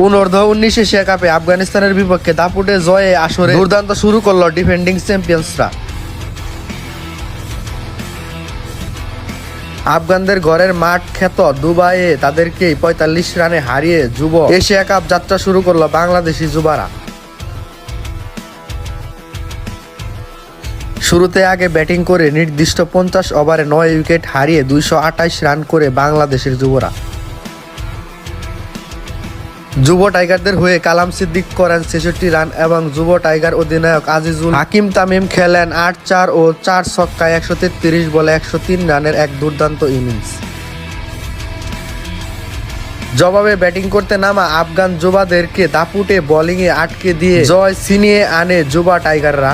অনূর্ধ্ব-19 Asia কাপে আফগানিস্তানের বিপক্ষে দাপুটে জয়ে আসরে দুর্দান্ত শুরু করল ডিফেন্ডিং চ্যাম্পিয়ন্সরা। আফগানদের ঘরের মাঠ খ্যাত দুবাইয়ে তাদেরকে ৪৫ রানে হারিয়ে যুব এশিয়া কাপ যাত্রা শুরু করল বাংলাদেশি যুবারা। শুরুতে আগে ব্যাটিং করে নির্দিষ্ট ৫০ ওভারে ৯ উইকেট হারিয়ে ২২৮ রান করে বাংলাদেশের যুবরা। যুব টাইগারদের হয়ে কালাম সিদ্দিক করেন ৬৬ রান এবং যুব টাইগার অধিনায়ক আজিজুল হাকিম তামিম খেলেন ৮-৪ ও ৪ ছক্কায় ১৩৩ বলে ১০৩ রানের এক দুর্দান্ত ইনিংস। জবাবে ব্যাটিং করতে নামা আফগান যুবাদেরকে দাপুটে বোলিংয়ে আটকে দিয়ে জয় ছিনিয়ে আনে যুবা টাইগাররা।